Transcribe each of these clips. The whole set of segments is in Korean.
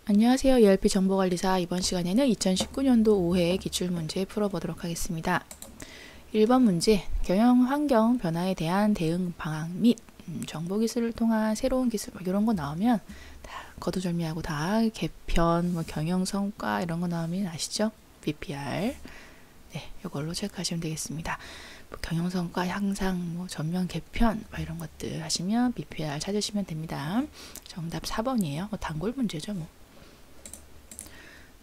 안녕하세요. ERP 정보관리사. 이번 시간에는 2019년도 5회 기출문제 풀어보도록 하겠습니다. 1번 문제, 경영 환경 변화에 대한 대응 방안 및 정보기술을 통한 새로운 기술 이런 거 나오면 다 거두절미하고 다 개편, 경영 성과 이런 거 나오면 아시죠? BPR. 네, 이걸로 체크하시면 되겠습니다. 경영 성과 향상, 전면 개편 이런 것들 하시면 BPR 찾으시면 됩니다. 정답 4번이에요. 단골 문제죠,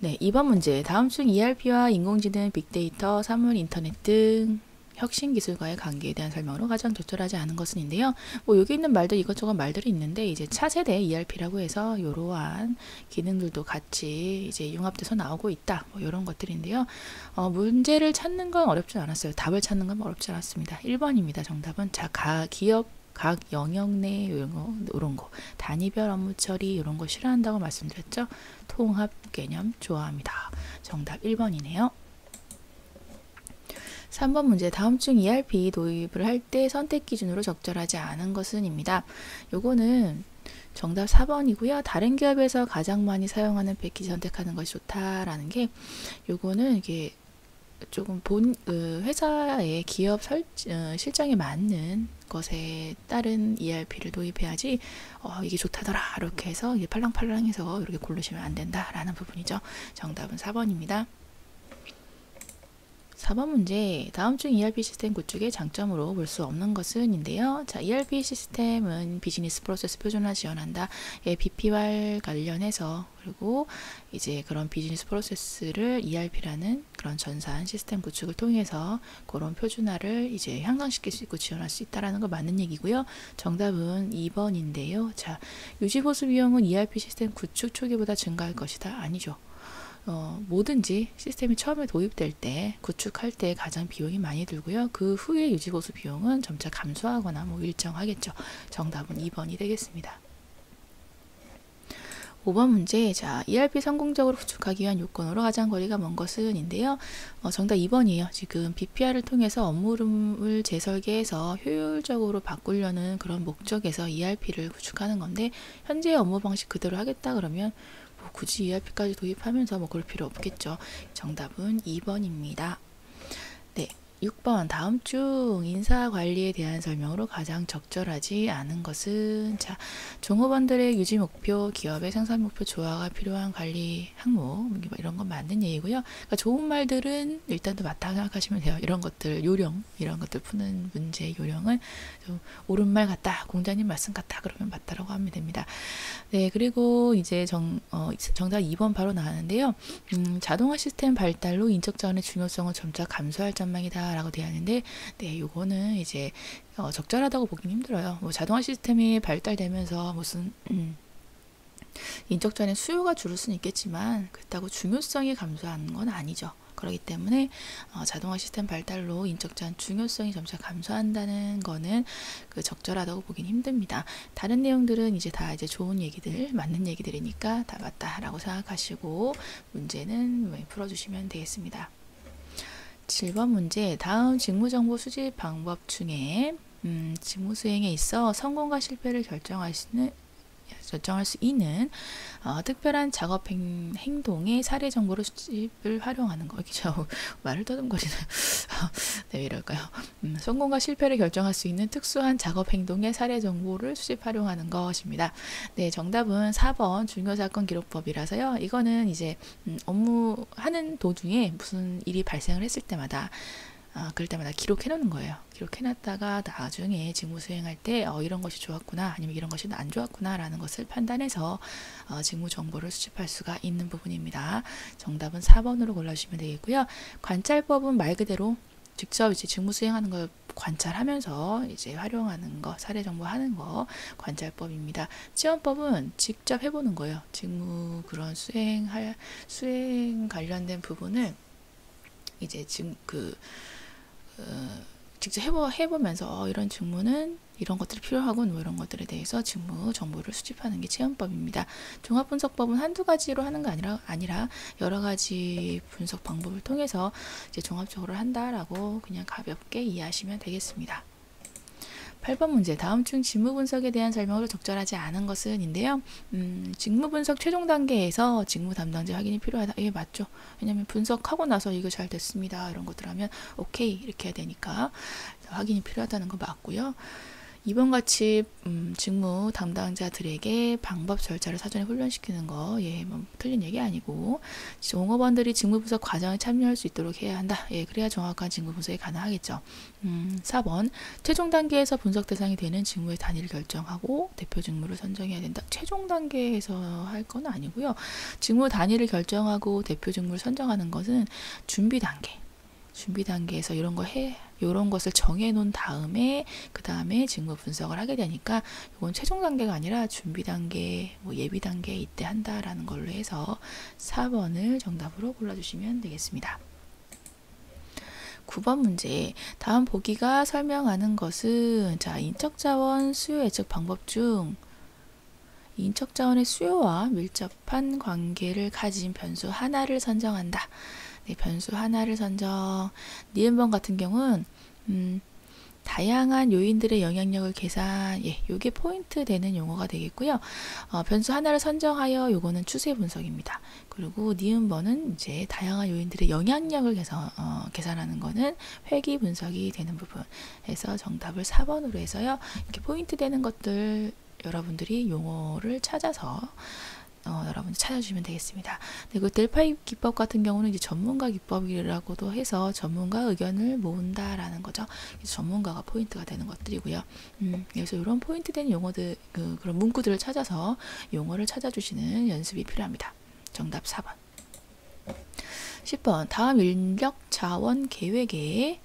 네, 2번 문제. 다음 중 ERP와 인공지능, 빅데이터, 사물 인터넷 등 혁신 기술과의 관계에 대한 설명으로 가장 적절하지 않은 것은인데요. 여기 있는 말들 이것저것 말들이 있는데 이제 차세대 ERP라고 해서 이러한 기능들도 같이 이제 융합돼서 나오고 있다. 이런 것들인데요. 문제를 찾는 건 어렵지 않았어요. 답을 찾는 건 어렵지 않았습니다. 1번입니다. 정답은 기업 각 영역 내 이런 거 단위별 업무 처리 이런 거 싫어한다고 말씀드렸죠. 통합 개념 좋아합니다. 정답 1번이네요. 3번 문제. 다음 중 ERP 도입을 할 때 선택 기준으로 적절하지 않은 것은입니다. 요거는 정답 4번이고요. 다른 기업에서 가장 많이 사용하는 패키지 선택하는 것이 좋다라는 게 요거는 이게 조금 회사의 기업 실정에 맞는 것에 따른 ERP를 도입해야지 이게 좋다더라 이렇게 해서 이게 팔랑팔랑해서 이렇게 고르시면 안 된다라는 부분이죠. 정답은 4번입니다. 4번 문제. 다음 중 ERP 시스템 구축의 장점으로 볼 수 없는 것은인데요. 자, ERP 시스템은 비즈니스 프로세스 표준화 지원한다. BP와 관련해서 그리고 이제 그런 비즈니스 프로세스를 ERP라는 그런 전산 시스템 구축을 통해서 그런 표준화를 이제 향상시킬 수 있고 지원할 수 있다라는 거 맞는 얘기고요. 정답은 2번인데요. 자, 유지보수 비용은 ERP 시스템 구축 초기보다 증가할 것이다. 아니죠. 뭐든지 시스템이 처음에 도입될 때 구축할 때 가장 비용이 많이 들고요. 그 후에 유지보수 비용은 점차 감소하거나 일정하겠죠. 정답은 2번이 되겠습니다. 5번 문제. 자, ERP 성공적으로 구축하기 위한 요건으로 가장 거리가 먼 것은인데요. 정답 2번이에요. 지금 BPR을 통해서 업무를 재설계해서 효율적으로 바꾸려는 그런 목적에서 ERP를 구축하는 건데 현재의 업무 방식 그대로 하겠다 그러면 굳이 ERP까지 도입하면서 그럴 필요 없겠죠. 정답은 2번입니다. 네, 6번. 다음 중 인사관리에 대한 설명으로 가장 적절하지 않은 것은 자, 종업원들의 유지 목표, 기업의 생산 목표 조화가 필요한 관리 항목 이런 건 맞는 얘기고요. 그러니까 좋은 말들은 일단 또 맞다고 생각하시면 돼요. 이런 것들 요령 이런 것들 푸는 문제 요령은 좀 옳은 말 같다, 공자님 말씀 같다 그러면 맞다라고 하면 됩니다. 네, 그리고 이제 정답 2번 바로 나왔는데요. 자동화 시스템 발달로 인적 자원의 중요성은 점차 감소할 전망이다 라고 되어 있는데 네, 요거는 이제 적절하다고 보긴 힘들어요. 자동화 시스템이 발달되면서 무슨 인적 자원의 수요가 줄을 수는 있겠지만 그렇다고 중요성이 감소하는 건 아니죠. 그렇기 때문에 자동화 시스템 발달로 인적 자원 중요성이 점차 감소한다는 거는 적절하다고 보긴 힘듭니다. 다른 내용들은 이제 다 이제 좋은 얘기들, 맞는 얘기들이니까 다 맞다라고 생각하시고 문제는 풀어주시면 되겠습니다. 7번 문제. 다음 직무정보 수집 방법 중에 직무 수행에 있어 성공과 실패를 결정할 수 있는 특별한 작업 행동의 사례 정보를 수집을 활용하는 거. 이렇게 말을 더듬거리는 네, 왜 이럴까요? 성공과 실패를 결정할 수 있는 특수한 작업 행동의 사례 정보를 수집 활용하는 것입니다. 네, 정답은 4번 중요사건 기록법이라서요. 이거는 이제 업무하는 도중에 무슨 일이 발생을 했을 때마다 그럴 때마다 기록해 놓는 거예요. 기록해 놨다가 나중에 직무 수행할 때 이런 것이 좋았구나 아니면 이런 것이 안 좋았구나 라는 것을 판단해서 직무 정보를 수집할 수가 있는 부분입니다. 정답은 4번으로 골라주시면 되겠고요. 관찰법은 말 그대로 직접 이제 직무 수행하는 걸 관찰하면서 이제 활용하는 거, 사례 정보 하는 거 관찰법입니다. 지원법은 직접 해보는 거예요. 직무 그런 수행 관련된 부분을 이제 지금 직접 해보면서 이런 직무는 이런 것들이 필요하군 이런 것들에 대해서 직무 정보를 수집하는 게 체험법입니다. 종합분석법은 한두 가지로 하는 거 아니라 여러 가지 분석 방법을 통해서 이제 종합적으로 한다라고 그냥 가볍게 이해하시면 되겠습니다. 8번 문제. 다음 중 직무 분석에 대한 설명으로 적절하지 않은 것은 인데요. 직무 분석 최종 단계에서 직무 담당자 확인이 필요하다. 예, 맞죠. 왜냐면 분석하고 나서 이거 잘 됐습니다. 이런 것들 하면 오케이 이렇게 해야 되니까 확인이 필요하다는 거 맞고요. 2번 같이 직무 담당자들에게 방법 절차를 사전에 훈련시키는 거, 예, 뭐 틀린 얘기 아니고 종업원들이 직무 분석 과정에 참여할 수 있도록 해야 한다. 예, 그래야 정확한 직무 분석이 가능하겠죠. 4번 최종 단계에서 분석 대상이 되는 직무의 단위를 결정하고 대표 직무를 선정해야 된다. 최종 단계에서 할 건 아니고요. 직무 단위를 결정하고 대표 직무를 선정하는 것은 준비 단계에서 이런 것을 정해 놓은 다음에 그 다음에 직무 분석을 하게 되니까 이건 최종 단계가 아니라 준비 단계, 뭐 예비 단계 이때 한다라는 걸로 해서 4번을 정답으로 골라주시면 되겠습니다. 9번 문제. 다음 보기가 설명하는 것은 자, 인적 자원 수요 예측 방법 중 인적 자원의 수요와 밀접한 관계를 가진 변수 하나를 선정한다. 네, 변수 하나를 선정. 니은번 같은 경우는 다양한 요인들의 영향력을 계산. 예, 요게 포인트 되는 용어가 되겠고요. 변수 하나를 선정하여 요거는 추세 분석입니다. 그리고 니은번은 이제 다양한 요인들의 영향력을 계산하는 거는 회귀 분석이 되는 부분에서 정답을 4번으로 해서요. 이렇게 포인트 되는 것들 여러분들이 용어를 찾아서 여러분 찾아주시면 되겠습니다. 그리고 델파이 기법 같은 경우는 이제 전문가 기법이라고도 해서 전문가 의견을 모은다라는 거죠. 전문가가 포인트가 되는 것들이고요. 그래서 이런 포인트 된 용어들, 그런 문구들을 찾아서 용어를 찾아주시는 연습이 필요합니다. 정답 4번. 10번. 다음 인력 자원 계획에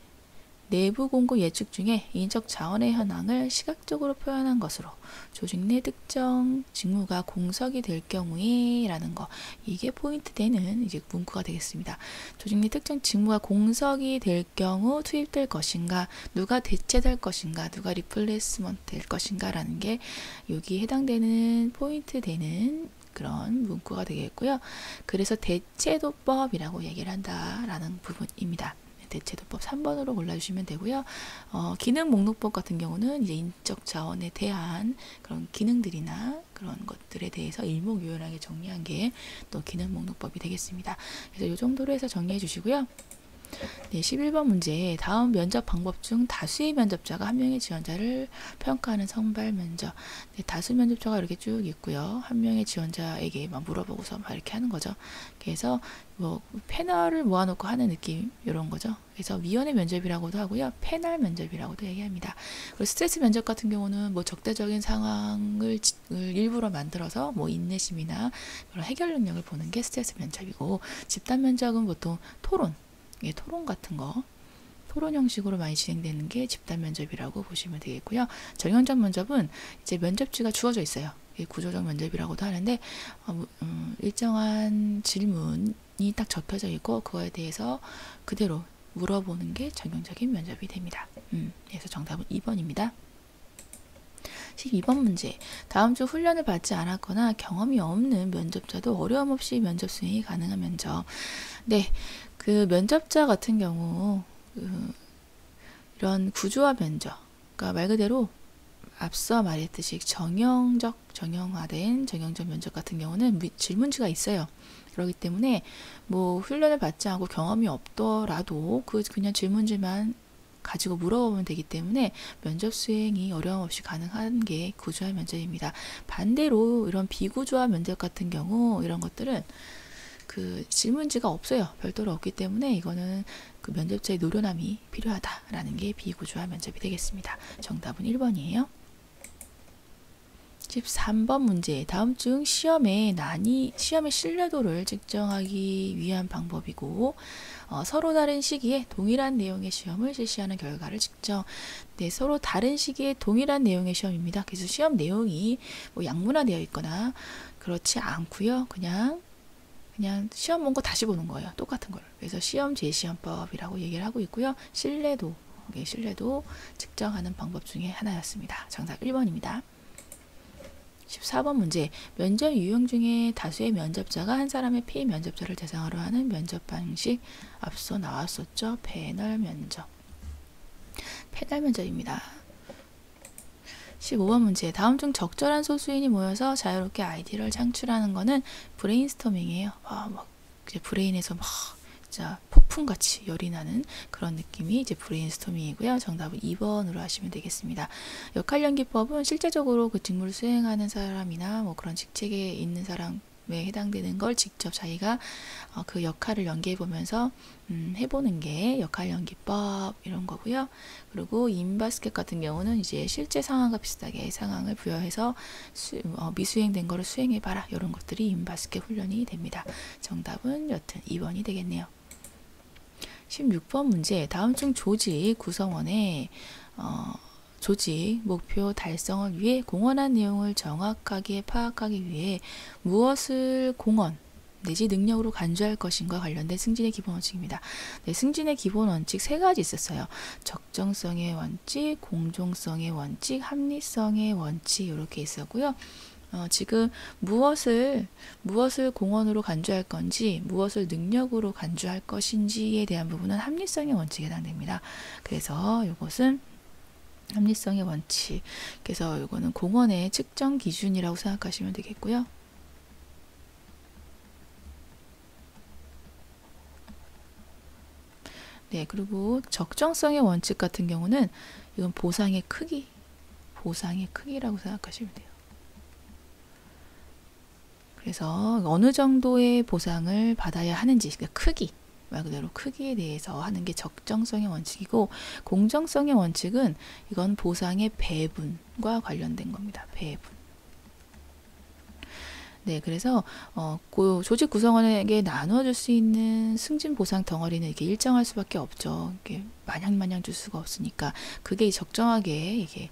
내부 공급 예측 중에 인적 자원의 현황을 시각적으로 표현한 것으로 조직 내 특정 직무가 공석이 될 경우에 라는 거, 이게 포인트 되는 이제 문구가 되겠습니다. 조직 내 특정 직무가 공석이 될 경우 투입될 것인가, 누가 대체될 것인가, 누가 리플레이스먼트 될 것인가 라는 게 여기 해당되는 포인트 되는 그런 문구가 되겠고요. 그래서 대체도법이라고 얘기를 한다라는 부분입니다. 대체도법 3번으로 골라주시면 되고요. 기능 목록법 같은 경우는 이제 인적 자원에 대한 그런 기능들이나 그런 것들에 대해서 일목요연하게 정리한 게 또 기능 목록법이 되겠습니다. 그래서 이 정도로 해서 정리해 주시고요. 네, 11번 문제. 다음 면접 방법 중 다수의 면접자가 한 명의 지원자를 평가하는 선발 면접. 네, 다수 면접자가 이렇게 쭉 있고요. 한 명의 지원자에게 막 물어보고서 막 이렇게 하는 거죠. 그래서 뭐 패널을 모아놓고 하는 느낌, 이런 거죠. 그래서 위원회 면접이라고도 하고요. 패널 면접이라고도 얘기합니다. 그리고 스트레스 면접 같은 경우는 뭐 적대적인 상황을 일부러 만들어서 뭐 인내심이나 그런 해결 능력을 보는 게 스트레스 면접이고, 집단 면접은 보통 토론 같은 거, 토론 형식으로 많이 진행되는 게 집단 면접이라고 보시면 되겠고요. 정형적 면접은 이제 면접지가 주어져 있어요. 구조적 면접이라고도 하는데 일정한 질문이 딱 접혀져 있고 그거에 대해서 그대로 물어보는 게 정형적인 면접이 됩니다. 그래서 정답은 2번입니다. 12번 문제. 다음 중 훈련을 받지 않았거나 경험이 없는 면접자도 어려움 없이 면접 수행이 가능한 면접. 네, 그 면접자 같은 경우 이런 구조화 면접, 그러니까 말 그대로 앞서 말했듯이 정형화된 정형적 면접 같은 경우는 질문지가 있어요. 그렇기 때문에 뭐 훈련을 받지 않고 경험이 없더라도 그냥 질문지만 가지고 물어보면 되기 때문에 면접 수행이 어려움 없이 가능한 게 구조화 면접입니다. 반대로 이런 비구조화 면접 같은 경우 이런 것들은 그 질문지가 없어요. 별도로 없기 때문에 이거는 그 면접자의 노련함이 필요하다라는 게 비구조화 면접이 되겠습니다. 정답은 1번이에요. 13번 문제. 다음 중 시험의 신뢰도를 측정하기 위한 방법이고 서로 다른 시기에 동일한 내용의 시험을 실시하는 결과를 측정. 네, 서로 다른 시기에 동일한 내용의 시험입니다. 그래서 시험 내용이 뭐 양문화되어 있거나 그렇지 않고요. 그냥 시험 본 거 다시 보는 거예요. 똑같은 걸. 그래서 시험 재시험법이라고 얘기를 하고 있고요. 신뢰도 측정하는 방법 중에 하나였습니다. 정답 1번입니다. 14번 문제. 면접 유형 중에 다수의 면접자가 한 사람의 피면접자를 대상으로 하는 면접 방식, 앞서 나왔었죠. 패널 면접입니다. 15번 문제. 다음 중 적절한 소수인이 모여서 자유롭게 아이디어를 창출하는 거는 브레인스토밍이에요. 막 이제 브레인에서 막 진짜 폭풍같이 열이 나는 그런 느낌이 이제 브레인스토밍이고요. 정답은 2번으로 하시면 되겠습니다. 역할 연기법은 실제적으로 그 직무를 수행하는 사람이나 뭐 그런 직책에 있는 사람에 해당되는 걸 직접 자기가 그 역할을 연기해 보면서 해보는 게 역할 연기법 이런 거고요. 그리고 인바스켓 같은 경우는 이제 실제 상황과 비슷하게 상황을 부여해서 미수행된 거를 수행해 봐라 이런 것들이 인바스켓 훈련이 됩니다. 정답은 여튼 2번이 되겠네요. 16번 문제. 다음 중 조직 구성원의 조직 목표 달성을 위해 공헌한 내용을 정확하게 파악하기 위해 무엇을 공헌 내지 능력으로 간주할 것인가 관련된 승진의 기본 원칙입니다. 네, 승진의 기본 원칙 3가지 있었어요. 적정성의 원칙, 공정성의 원칙, 합리성의 원칙 이렇게 있었고요. 지금 무엇을 공헌으로 간주할 건지 무엇을 능력으로 간주할 것인지에 대한 부분은 합리성의 원칙에 해당됩니다. 그래서 이것은 합리성의 원칙. 그래서 이거는 공헌의 측정 기준이라고 생각하시면 되겠고요. 네, 그리고 적정성의 원칙 같은 경우는 이건 보상의 크기라고 생각하시면 돼요. 그래서 어느 정도의 보상을 받아야 하는지, 그러니까 크기, 말 그대로 크기에 대해서 하는 게 적정성의 원칙이고, 공정성의 원칙은 이건 보상의 배분과 관련된 겁니다. 배분. 네, 그래서 조직 구성원에게 나눠줄 수 있는 승진 보상 덩어리는 이게 일정할 수밖에 없죠. 이게 마냥 줄 수가 없으니까 그게 적정하게 이게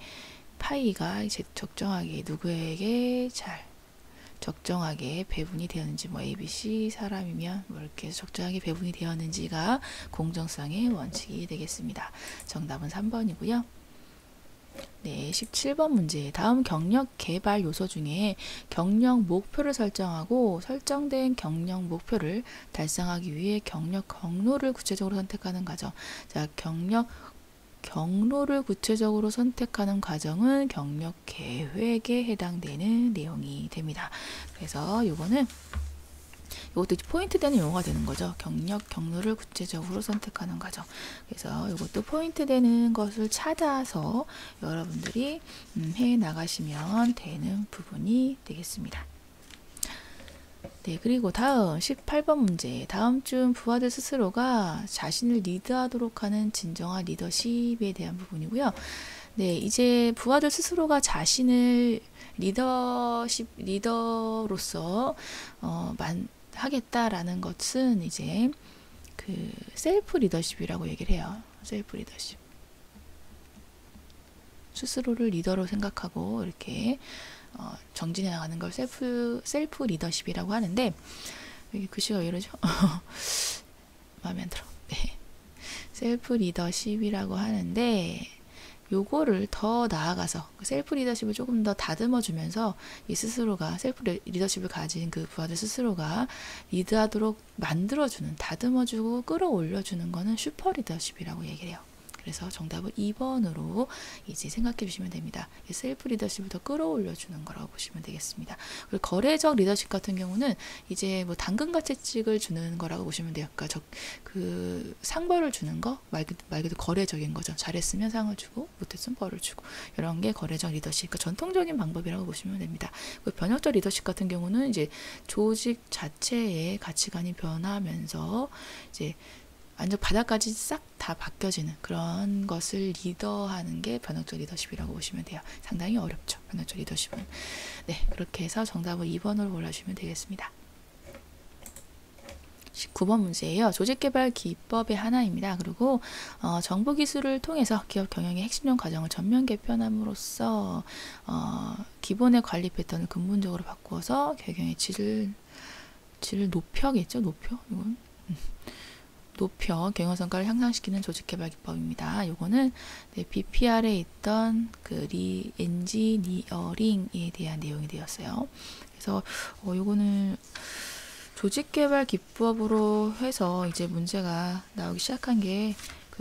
파이가 이제 적정하게 누구에게 잘 적정하게 배분이 되었는지, 뭐 ABC 사람이면 뭐 이렇게 적정하게 배분이 되었는지가 공정성의 원칙이 되겠습니다. 정답은 3번이고요. 네, 17번 문제. 다음 경력 개발 요소 중에 경력 목표를 설정하고 설정된 경력 목표를 달성하기 위해 경력 경로를 구체적으로 선택하는 과정. 자, 경로를 구체적으로 선택하는 과정은 경력 계획에 해당되는 내용이 됩니다. 그래서 이것도 포인트 되는 용어가 되는 거죠. 경로를 구체적으로 선택하는 과정. 그래서 이것도 포인트 되는 것을 찾아서 여러분들이 해 나가시면 되는 부분이 되겠습니다. 네, 그리고 다음 18번 문제. 다음 중 부하들 스스로가 자신을 리드하도록 하는 진정한 리더십에 대한 부분이고요. 네, 이제 부하들 스스로가 자신을 리더로서 하겠다라는 것은 이제 그 셀프 리더십이라고 얘기를 해요. 셀프 리더십. 스스로를 리더로 생각하고 이렇게 정진해 나가는 걸 셀프 리더십이라고 하는데, 여기 글씨가 왜 이러죠? 마음에 안 들어. 네. 셀프 리더십이라고 하는데, 요거를 더 나아가서 셀프 리더십을 조금 더 다듬어 주면서 이 스스로가 셀프 리더십을 가진 그 부하들 스스로가 리드하도록 만들어주는, 다듬어주고 끌어올려주는 거는 슈퍼 리더십이라고 얘기를 해요. 그래서 정답은 2번으로 이제 생각해 주시면 됩니다. 셀프 리더십을 더 끌어올려 주는 거라고 보시면 되겠습니다. 그리고 거래적 리더십 같은 경우는 이제 뭐 당근가채찍을 주는 거라고 보시면 돼요. 그러니까 그 상벌을 주는 거 말 그대로 거래적인 거죠. 잘했으면 상을 주고 못했으면 벌을 주고, 이런 게 거래적 리더십, 그러니까 전통적인 방법이라고 보시면 됩니다. 그 변혁적 리더십 같은 경우는 이제 조직 자체의 가치관이 변하면서 이제 완전 바닥까지 싹 다 바뀌어지는 그런 것을 리더하는 게 변혁적 리더십이라고 보시면 돼요. 상당히 어렵죠, 변혁적 리더십은. 네, 그렇게 해서 정답을 2번으로 골라주시면 되겠습니다. 19번 문제예요. 조직개발 기법의 하나입니다. 그리고 정보기술을 통해서 기업 경영의 핵심적 과정을 전면 개편함으로써 기본의 관리 패턴을 근본적으로 바꾸어서 경영의 질을 높여겠죠. 이건 높여 경영 성과를 향상시키는 조직개발 기법입니다. 요거는 BPR에 있던 그 리엔지니어링에 대한 내용이 되었어요. 그래서 요거는 조직개발 기법으로 해서 이제 문제가 나오기 시작한 게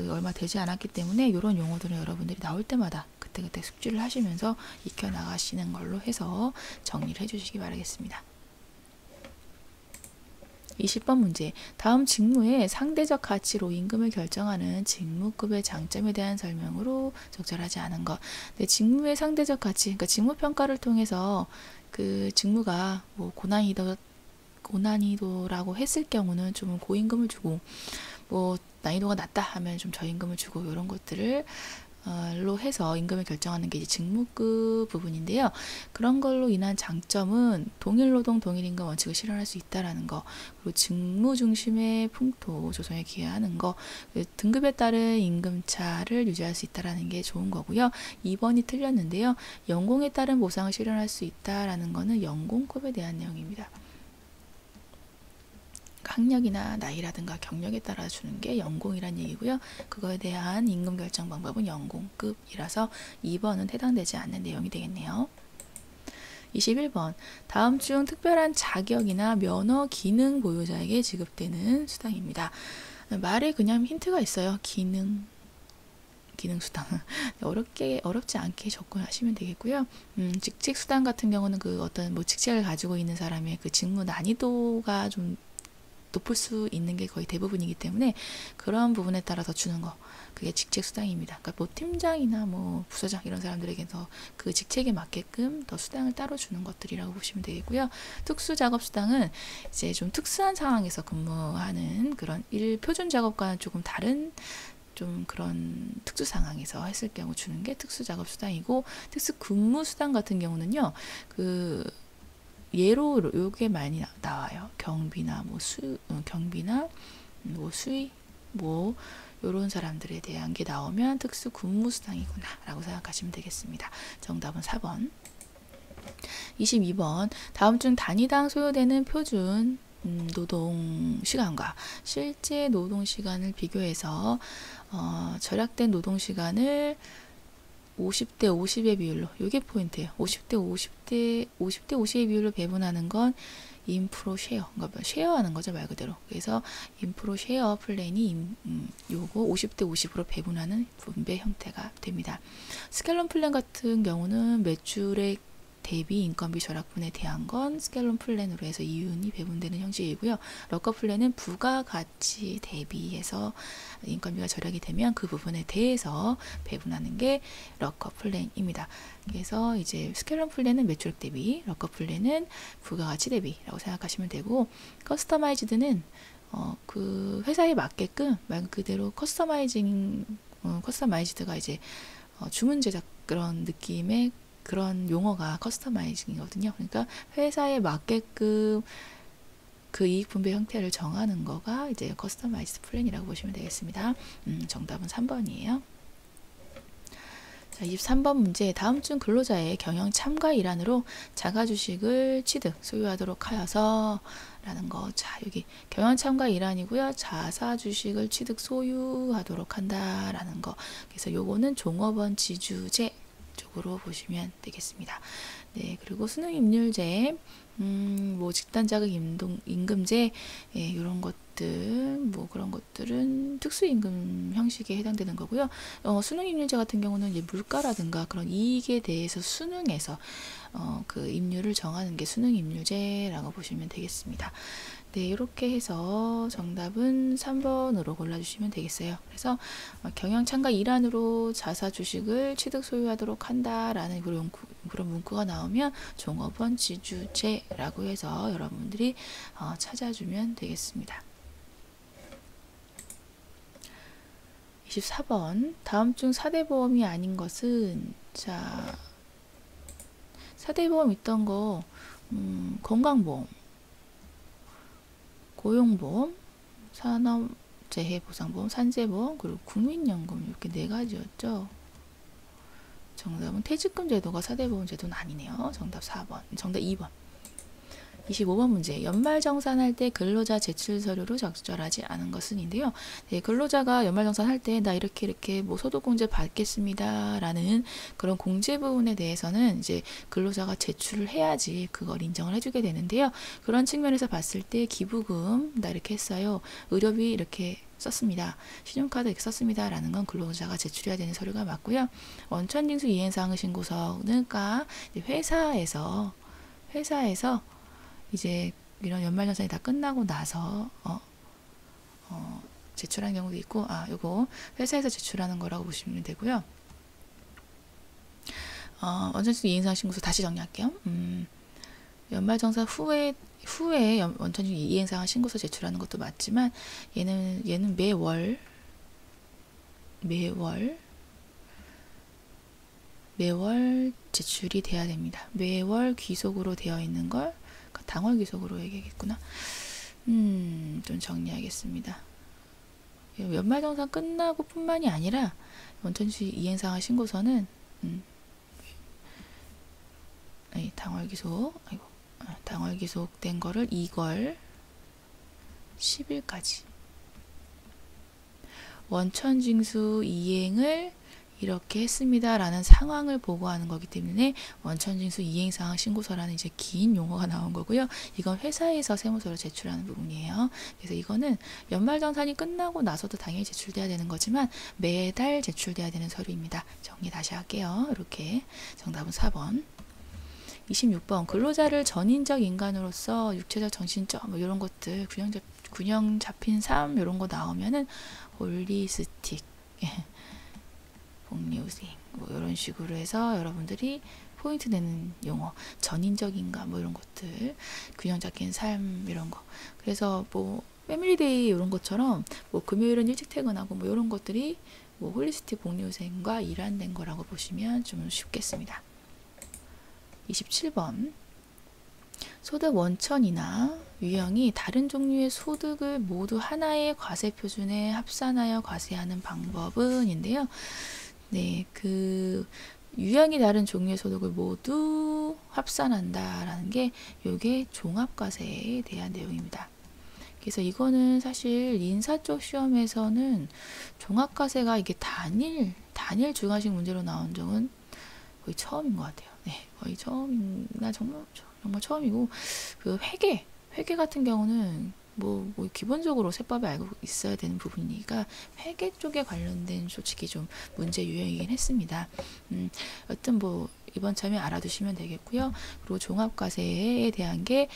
얼마 되지 않았기 때문에 이런 용어들은 여러분들이 나올 때마다 그때그때 숙지를 하시면서 익혀 나가시는 걸로 해서 정리를 해주시기 바라겠습니다. 20번 문제. 다음 직무의 상대적 가치로 임금을 결정하는 직무급의 장점에 대한 설명으로 적절하지 않은 것. 네, 직무의 상대적 가치, 그러니까 직무평가를 통해서 그 직무가 뭐 고난이도라고 했을 경우는 좀 고임금을 주고, 뭐 난이도가 낮다 하면 좀 저임금을 주고, 이런 것들을 로 해서 임금을 결정하는 게 이제 직무급 부분인데요. 그런 걸로 인한 장점은 동일노동 동일임금 원칙을 실현할 수 있다라는 거, 그리고 직무 중심의 풍토 조성에 기여하는 거, 등급에 따른 임금차를 유지할 수 있다라는 게 좋은 거고요. 2번이 틀렸는데요. 연공에 따른 보상을 실현할 수 있다라는 거는 연공급에 대한 내용입니다. 학력이나 나이라든가 경력에 따라 주는 게 연공이란 얘기고요. 그거에 대한 임금 결정 방법은 연공급이라서 2번은 해당되지 않는 내용이 되겠네요. 21번. 다음 중 특별한 자격이나 면허 기능 보유자에게 지급되는 수당입니다. 말에 그냥 힌트가 있어요. 기능 수당. 어렵지 않게 접근하시면 되겠고요. 직책 수당 같은 경우는 그 어떤 뭐 직책을 가지고 있는 사람의 그 직무 난이도가 좀 높을 수 있는 게 거의 대부분이기 때문에 그런 부분에 따라서 주는 거, 그게 직책 수당입니다. 그러니까 뭐 팀장이나 뭐 부서장 이런 사람들에게서 그 직책에 맞게끔 더 수당을 따로 주는 것들이라고 보시면 되겠고요. 특수 작업 수당은 이제 좀 특수한 상황에서 근무하는 그런 표준 작업과는 조금 다른 좀 그런 특수 상황에서 했을 경우 주는 게 특수 작업 수당이고, 특수 근무 수당 같은 경우는요, 그 예로 요게 많이 나와요. 경비나 뭐 수의 뭐 요런 사람들에 대한 게 나오면 특수 근무 수당이구나 라고 생각하시면 되겠습니다. 정답은 4번. 22번. 다음 중 단위당 소요되는 표준 노동 시간과 실제 노동 시간을 비교해서 절약된 노동 시간을 50대 50의 비율로, 이게 포인트예요. 50대 50의 비율로 배분하는 건 인프로 쉐어, 그러니까 쉐어하는 거죠, 말 그대로. 그래서 인프로 쉐어 플랜이 요거 50대 50으로 배분하는 분배 형태가 됩니다. 스켈론 플랜 같은 경우는 매출액 대비 인건비 절약분에 대한 건 스켈론 플랜으로 해서 이윤이 배분되는 형식이고요. 럭커 플랜은 부가가치 대비해서 인건비가 절약이 되면 그 부분에 대해서 배분하는 게 럭커 플랜입니다. 그래서 이제 스켈론 플랜은 매출액 대비, 럭커 플랜은 부가가치 대비라고 생각하시면 되고, 커스터마이즈드는 그 회사에 맞게끔 말 그대로 커스터마이즈드가 이제 주문 제작 그런 느낌의 그런 용어가 커스터마이징이거든요. 그러니까 회사에 맞게끔 그 이익 분배 형태를 정하는 거가 이제 커스터마이즈 플랜이라고 보시면 되겠습니다. 정답은 3번이에요. 자, 23번 문제. 다음 중 근로자의 경영 참가 일환으로 자가주식을 취득, 소유하도록 하여서 라는 거. 자, 여기 경영 참가 일환이고요. 자사주식을 취득, 소유하도록 한다라는 거. 그래서 요거는 종업원 지주제 쪽으로 보시면 되겠습니다. 네, 그리고 수능임률제, 뭐 집단자극 임금제, 예, 이런 것들, 뭐 그런 것들은 특수임금 형식에 해당되는 거고요. 수능임률제 같은 경우는 이제 물가라든가 그런 이익에 대해서 수능에서 그 임률을 정하는 게 수능임률제라고 보시면 되겠습니다. 네, 이렇게 해서 정답은 3번으로 골라주시면 되겠어요. 그래서 경영 참가 일환으로 자사 주식을 취득 소유하도록 한다라는 그런 문구가 나오면 종업원 지주제라고 해서 여러분들이 찾아주면 되겠습니다. 24번. 다음 중 4대 보험이 아닌 것은, 자, 4대 보험 있던 거, 건강보험, 고용보험, 산업재해보상보험, 산재보험, 그리고 국민연금, 이렇게 4가지였죠. 정답은 퇴직금 제도가 4대 보험 제도는 아니네요. 정답 4번. 정답 2번. 25번 문제. 연말정산할 때 근로자 제출 서류로 적절하지 않은 것은인데요. 네, 근로자가 연말정산할 때 나 이렇게 뭐 소득공제 받겠습니다 라는 그런 공제 부분에 대해서는 이제 근로자가 제출을 해야지 그걸 인정을 해주게 되는데요. 그런 측면에서 봤을 때 기부금 나 이렇게 했어요, 의료비 이렇게 썼습니다. 신용카드 이렇게 썼습니다. 라는 건 근로자가 제출해야 되는 서류가 맞고요. 원천징수 이행사항 신고서는 회사에서 이제 이런 연말정산이 다 끝나고 나서 제출하는 경우도 있고, 요거 회사에서 제출하는 거라고 보시면 되고요. 원천징수 이행사항 신고서 다시 정리할게요. 연말정산 후에 원천징수 이행사항 신고서 제출하는 것도 맞지만 얘는 매월 제출이 돼야 됩니다. 매월 귀속으로 되어 있는 걸 당월 귀속으로 얘기하겠구나. 좀 정리하겠습니다. 연말정산 끝나고 뿐만이 아니라 원천징수 이행사항 신고서는 당월 귀속된 거를 2월 10일까지 원천징수 이행을 이렇게 했습니다 라는 상황을 보고하는 거기 때문에 원천징수 이행사항 신고서라는 이제 긴 용어가 나온 거고요. 이건 회사에서 세무서로 제출하는 부분이에요. 그래서 이거는 연말정산이 끝나고 나서도 당연히 제출돼야 되는 거지만 매달 제출돼야 되는 서류입니다. 정리 다시 할게요. 이렇게 정답은 4번. 26번 근로자를 전인적 인간으로서 육체적, 정신적 뭐 이런 것들 균형 잡힌 삶 이런 거 나오면은 홀리스틱 복리후생 뭐 이런 식으로 해서 여러분들이 포인트 내는 용어 전인적 인간 뭐 이런 것들 균형 잡힌 삶 이런 거. 그래서 뭐 패밀리데이 이런 것처럼 뭐 금요일은 일찍 퇴근하고 뭐 이런 것들이 뭐 홀리스틱 복리후생과 일환된 거라고 보시면 좀 쉽겠습니다. 27번 소득 원천이나 유형이 다른 종류의 소득을 모두 하나의 과세 표준에 합산하여 과세하는 방법은 인데요. 네, 그 유형이 다른 종류의 소득을 모두 합산한다라는 게 요게 종합과세에 대한 내용입니다. 그래서 이거는 사실 인사 쪽 시험에서는 종합과세가 이게 단일 주관식 문제로 나온 적은 거의 처음인 것 같아요. 네, 거의 처음이나 정말 처음이고 그 회계 같은 경우는 뭐 기본적으로 세법에 알고 있어야 되는 부분이니까 회계 쪽에 관련된 솔직히 좀 문제 유형이긴 했습니다. 여튼 뭐 이번 참에 알아두시면 되겠고요. 그리고 종합과세에 대한 게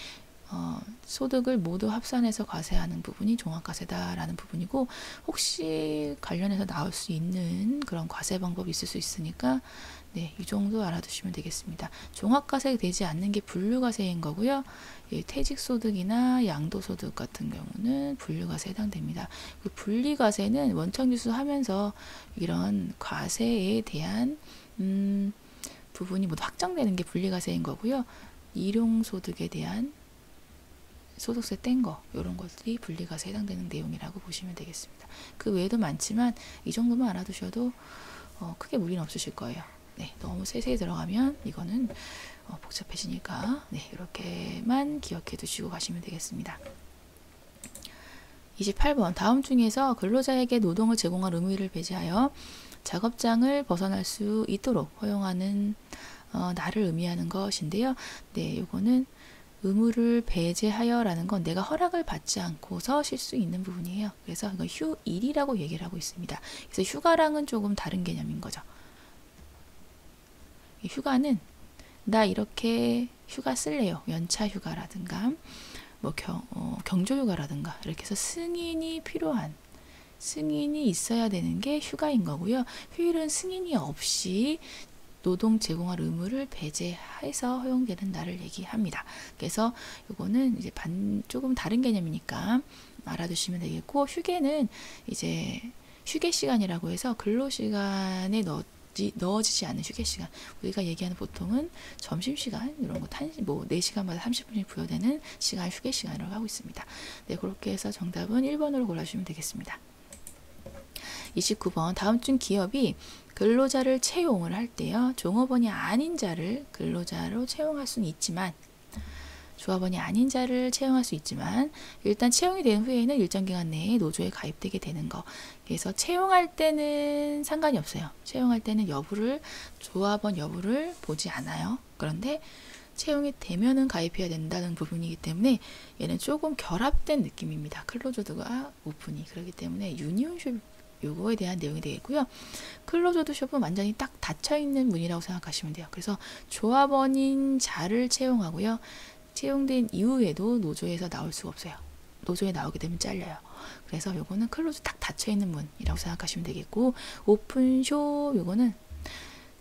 소득을 모두 합산해서 과세하는 부분이 종합과세다라는 부분이고 혹시 관련해서 나올 수 있는 그런 과세 방법이 있을 수 있으니까 네, 이 정도 알아두시면 되겠습니다. 종합과세 되지 않는 게 분류과세인 거고요. 퇴직소득이나 양도소득 같은 경우는 분류과세에 해당됩니다. 그 분리과세는 원천징수 하면서 이런 과세에 대한 부분이 모두 확정되는 게 분리과세인 거고요. 일용소득에 대한 소득세 뗀 거 이런 것들이 분리과세에 해당되는 내용이라고 보시면 되겠습니다. 그 외에도 많지만 이 정도만 알아두셔도 크게 무리는 없으실 거예요. 네, 너무 세세히 들어가면 이거는 복잡해지니까 네, 이렇게만 기억해 두시고 가시면 되겠습니다. 28번 다음 중에서 근로자에게 노동을 제공할 의무를 배제하여 작업장을 벗어날 수 있도록 허용하는 날을 의미하는 것인데요. 네, 요거는 의무를 배제하여라는 건 내가 허락을 받지 않고서 쉴 수 있는 부분이에요. 그래서 이건 휴일이라고 얘기를 하고 있습니다. 그래서 휴가랑은 조금 다른 개념인 거죠. 휴가는 나 이렇게 휴가 쓸래요. 연차 휴가라든가 뭐 경조휴가라든가 이렇게 해서 승인이 필요한 승인이 있어야 되는 게 휴가인 거고요. 휴일은 승인이 없이 노동 제공할 의무를 배제해서 허용되는 날을 얘기합니다. 그래서 이거는 이제 조금 다른 개념이니까 알아두시면 되겠고 휴게는 이제 휴게 시간이라고 해서 근로 시간에 넣어지지 않는 휴게 시간. 우리가 얘기하는 보통은 점심시간 이런 거 4시간마다 30분이 부여되는 시간 휴게 시간이라고 하고 있습니다. 네, 그렇게 해서 정답은 1번으로 골라주시면 되겠습니다. 29번 다음 중 기업이 근로자를 채용을 할 때요. 종업원이 아닌 자를 근로자로 채용할 수는 있지만 조합원이 아닌 자를 채용할 수 있지만 일단 채용이 된 후에는 일정 기간 내에 노조에 가입되게 되는 거. 그래서 채용할 때는 상관이 없어요. 채용할 때는 조합원 여부를 보지 않아요. 그런데 채용이 되면은 가입해야 된다는 부분이기 때문에 얘는 조금 결합된 느낌입니다. 클로저드가 오픈이. 그렇기 때문에 유니온숍 요거에 대한 내용이 되겠고요. 클로저드 숍은 완전히 딱 닫혀있는 문이라고 생각하시면 돼요. 그래서 조합원인 자를 채용하고요. 채용된 이후에도 노조에서 나올 수가 없어요. 노조에 나오게 되면 잘려요. 그래서 요거는 클로즈 딱 닫혀있는 문이라고 생각하시면 되겠고, 오픈숍 요거는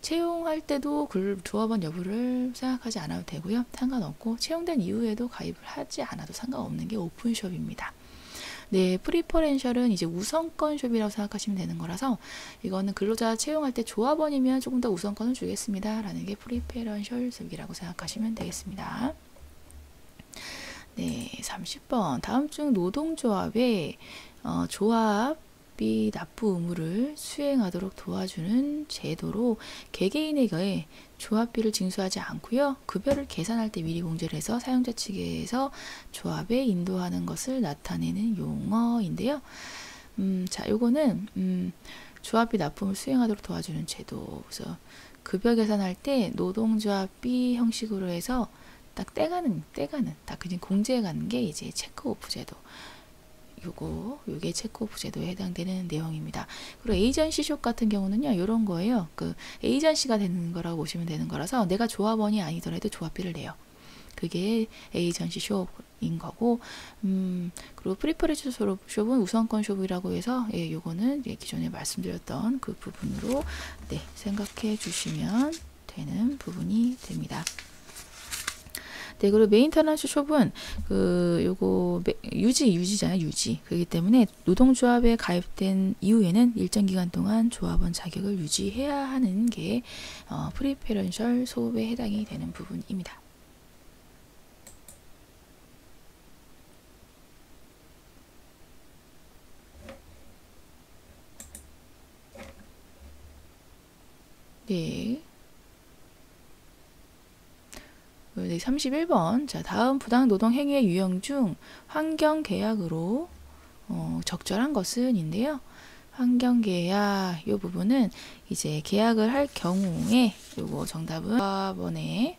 채용할 때도 조합원 여부를 생각하지 않아도 되고요. 상관없고 채용된 이후에도 가입을 하지 않아도 상관없는 게 오픈숍입니다. 네, 프리퍼렌셜은 이제 우선권 숍이라고 생각하시면 되는 거라서 이거는 근로자 채용할 때 조합원이면 조금 더 우선권을 주겠습니다. 라는 게 프리퍼렌셜 숍이라고 생각하시면 되겠습니다. 네, 30번. 다음 중 노동조합의 조합비 납부 의무를 수행하도록 도와주는 제도로 개개인에게 조합비를 징수하지 않고요. 급여를 계산할 때 미리 공제를 해서 사용자 측에서 조합에 인도하는 것을 나타내는 용어인데요. 자, 요거는 조합비 납부를 수행하도록 도와주는 제도. 그래서 급여 계산할 때 노동조합비 형식으로 해서 딱 떼가는 딱 그냥 공제해 가는 게 이제 체크오프 제도. 요게 체크오프 제도에 해당되는 내용입니다. 그리고 에이전시 숍 같은 경우는요, 요런 거예요. 그 에이전시가 되는 거라고 보시면 되는 거라서 내가 조합원이 아니더라도 조합비를 내요. 그게 에이전시 숍인 거고, 그리고 프리퍼레이션 숍은 우선권 숍이라고 해서, 예, 요거는 예, 기존에 말씀드렸던 그 부분으로 네, 생각해 주시면 되는 부분이 됩니다. 네, 그리고 메인터넌스 숍은 요거 유지잖아요, 유지. 그렇기 때문에 노동조합에 가입된 이후에는 일정 기간 동안 조합원 자격을 유지해야 하는 게 프리페런셜 숍에 해당이 되는 부분입니다. 네. 31번. 자, 다음 부당 노동 행위의 유형 중 환경 계약으로 적절한 것은인데요. 환경 계약 요 부분은 이제 계약을 할 경우에 요거 정답은 조합원의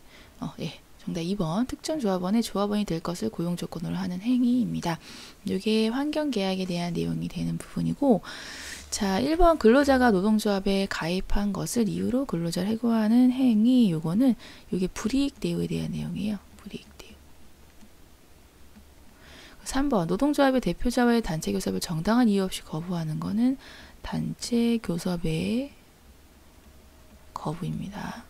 예. 정답 2번. 특정 조합원의 조합원이 될 것을 고용 조건으로 하는 행위입니다. 이게 환경 계약에 대한 내용이 되는 부분이고, 자, 1번 근로자가 노동조합에 가입한 것을 이유로 근로자를 해고하는 행위, 요거는 요게 불이익 대우에 대한 내용이에요. 불이익 대우. 3번 노동조합의 대표자와의 단체 교섭을 정당한 이유 없이 거부하는 거는 단체 교섭의 거부입니다.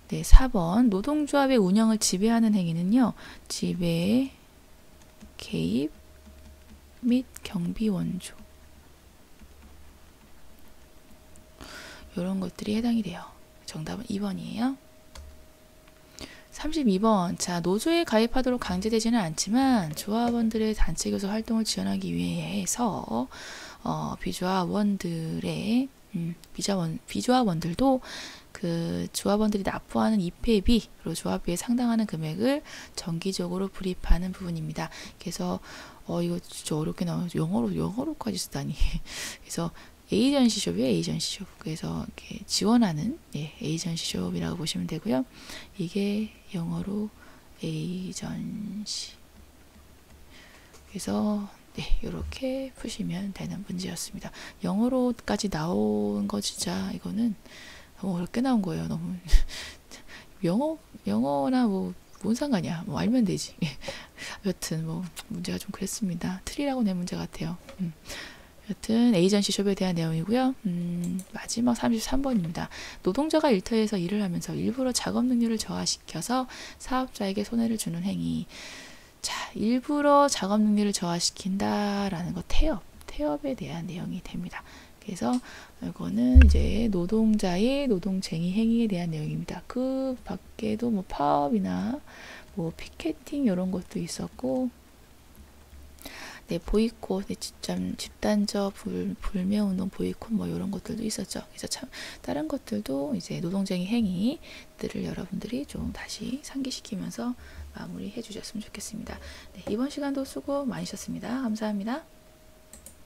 네, 4번 노동조합의 운영을 지배하는 행위는요. 지배, 개입 및 경비 원조 이런 것들이 해당이 돼요. 정답은 2번이에요. 32번. 자, 노조에 가입하도록 강제되지는 않지만 조합원들의 단체 교섭 활동을 지원하기 위해서 비조합원들도 그 조합원들이 납부하는 입회비 그리고 조합비에 상당하는 금액을 정기적으로 불입하는 부분입니다. 그래서 이거 진짜 어렵게 나와요. 영어로까지 쓰다니. 그래서 에이전시 숍이에요. 에이전시 숍. 그래서 이렇게 지원하는 에이전시 숍이라고 보시면 되고요. 이게 영어로 에이전시. 그래서 이렇게 푸시면 되는 문제였습니다. 영어로까지 나온 거 진짜 이거는 너무 어렵게 나온 거예요. 너무 영어나 뭔 상관이야. 알면 되지. 여튼 문제가 좀 그랬습니다. 틀리라고 낸 문제 같아요. 여튼 에이전시 숍에 대한 내용이고요. 마지막 33번입니다. 노동자가 일터에서 일을 하면서 일부러 작업 능률을 저하시켜서 사업자에게 손해를 주는 행위. 자, 일부러 작업 능률을 저하시킨다라는 거 태업에 대한 내용이 됩니다. 그래서 이거는 이제 노동자의 노동쟁의 행위에 대한 내용입니다. 그 밖에도 파업이나 피켓팅 이런 것도 있었고, 보이콧, 집단적 불매운동 보이콧 이런 것들도 있었죠. 그래서 다른 것들도 이제 노동쟁의 행위들을 여러분들이 좀 다시 상기시키면서 마무리해 주셨으면 좋겠습니다. 이번 시간도 수고 많으셨습니다. 감사합니다.